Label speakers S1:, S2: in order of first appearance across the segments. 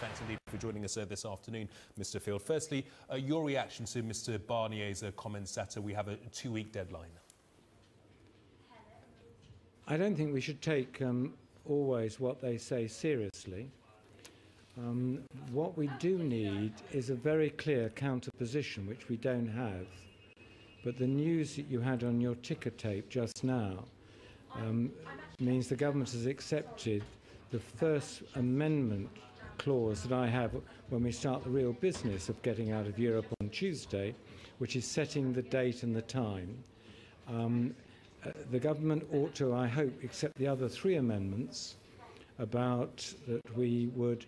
S1: thanks indeed for joining us this afternoon, Mr. Field. Firstly, your reaction to Mr. Barnier's comments that we have a 2-week deadline.
S2: I don't think we should take always what they say seriously. What we do need is a very clear counter-position, which we don't have. But the news that you had on your ticker tape just now means the government has accepted the First Amendment clause that I have when we start the real business of getting out of Europe on Tuesday, which is setting the date and the time. The government ought to, I hope, accept the other 3 amendments about that we would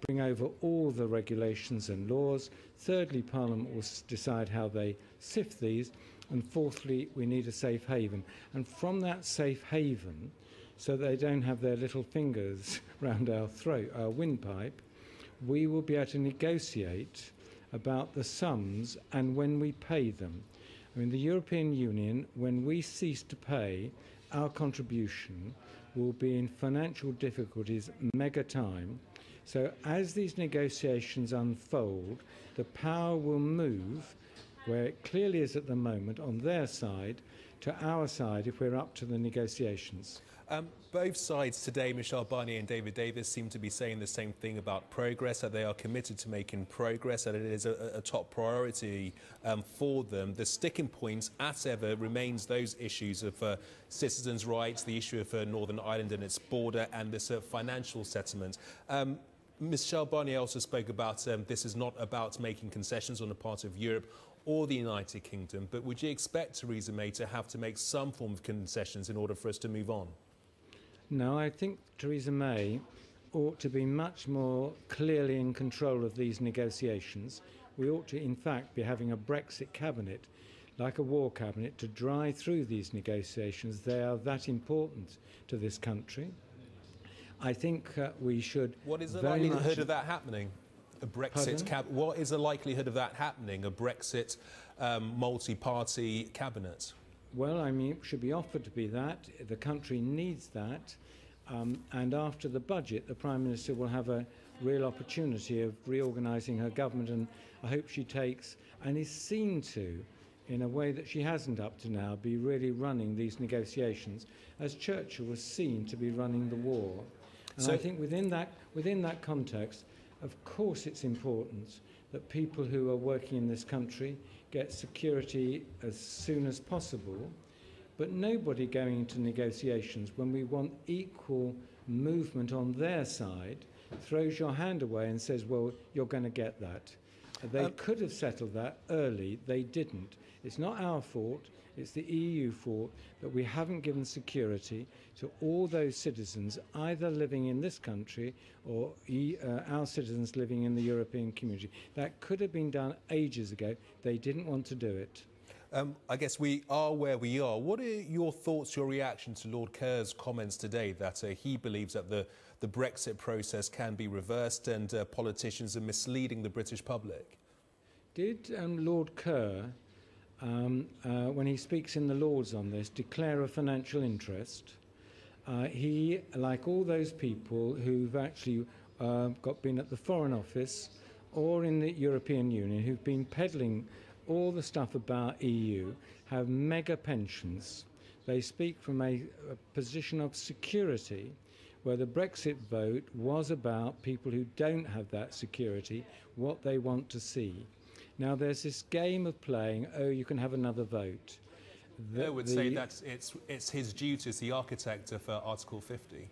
S2: bring over all the regulations and laws. Thirdly, Parliament will decide how they sift these. And fourthly, we need a safe haven. And from that safe haven, so they don't have their little fingers round our throat, our windpipe, we will be able to negotiate about the sums and when we pay them. I mean, the European Union, when we cease to pay our contribution, will be in financial difficulties mega time. So as these negotiations unfold, the power will move, where it clearly is at the moment, on their side, to our side if we're up to the negotiations.
S1: Both sides today, Michel Barnier and David Davis, seem to be saying the same thing about progress, that they are committed to making progress, that it is a top priority for them. The sticking points, as ever, remains those issues of citizens' rights, the issue of Northern Ireland and its border, and this financial settlement. Michel Barnier also spoke about this is not about making concessions on the part of Europe or the United Kingdom, but would you expect Theresa May to have to make some form of concessions in order for us to move on?
S2: No, I think Theresa May ought to be much more clearly in control of these negotiations. We ought to, in fact, be having a Brexit cabinet, like a war cabinet, to drive through these negotiations. They are that important to this country. I think we should...
S1: What is the likelihood of that happening? A Brexit what is the likelihood of that happening? A Brexit multi-party cabinet?
S2: Well, I mean, it should be offered to be that. The country needs that. And after the budget, the Prime Minister will have a real opportunity of reorganising her government, and I hope she takes and is seen to, in a way that she hasn't up to now, be really running these negotiations, as Churchill was seen to be running the war. And so I think within that context, of course it's important that people who are working in this country get security as soon as possible, but nobody going into negotiations when we want equal movement on their side throws your hand away and says, well, you're going to get that. They could have settled that early. They didn't. It's not our fault. It's the EU fault that we haven't given security to all those citizens either living in this country or our citizens living in the European community. That could have been done ages ago. They didn't want to do it.
S1: I guess we are where we are. What are your thoughts, your reaction to Lord Kerr's comments today that he believes that the Brexit process can be reversed and politicians are misleading the British public?
S2: Did Lord Kerr, when he speaks in the Lords on this, declare a financial interest? He, like all those people who've actually been at the Foreign Office or in the European Union, who've been peddling all the stuff about EU, have mega pensions. They speak from a position of security, where the Brexit vote was about people who don't have that security, what they want to see. Now there's this game of playing, oh, you can have another vote.
S1: I would say that it's his duty as the architect of Article 50.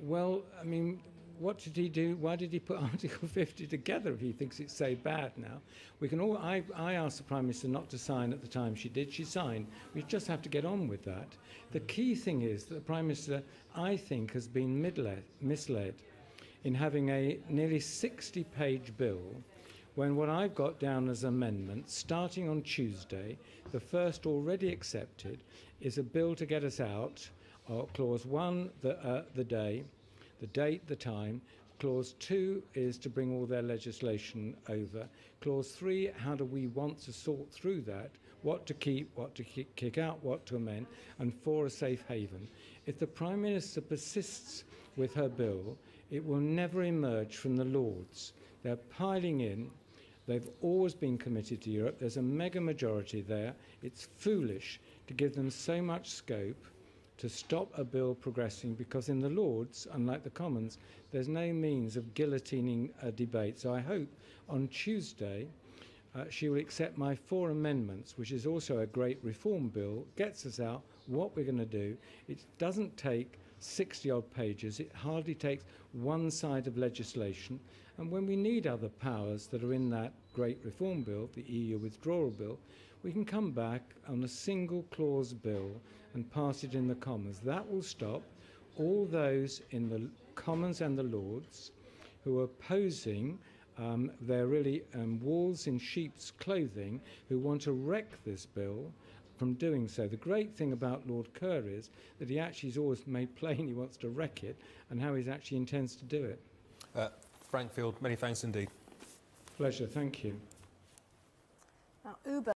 S2: Well, I mean, what did he do? Why did he put Article 50 together if he thinks it's so bad now? We can all. I asked the Prime Minister not to sign at the time she did. She signed. We just have to get on with that. The key thing is that the Prime Minister, I think, has been misled in having a nearly 60-page bill when what I've got down as amendments, starting on Tuesday, the first already accepted, is a bill to get us out, Clause 1, the date, the time. Clause 2 is to bring all their legislation over. Clause 3, how do we want to sort through that? What to keep, what to kick out, what to amend, and 4, a safe haven. If the Prime Minister persists with her bill, it will never emerge from the Lords. They're piling in. They've always been committed to Europe. There's a mega majority there. It's foolish to give them so much scope to stop a bill progressing, because in the Lords, unlike the Commons, there's no means of guillotining a debate. So I hope on Tuesday she will accept my 4 amendments, which is also a great reform bill, gets us out what we're going to do. It doesn't take 60-odd pages. It hardly takes one side of legislation. And when we need other powers that are in that great reform bill, the EU withdrawal bill, we can come back on a single clause bill and pass it in the Commons. That will stop all those in the Commons and the Lords who are opposing they're really wolves in sheep's clothing who want to wreck this bill from doing so. The great thing about Lord Kerr is that he actually has always made plain he wants to wreck it and how he actually intends to do it.
S1: Frank Field, many thanks indeed.
S2: Pleasure, thank you.
S3: Now, Uber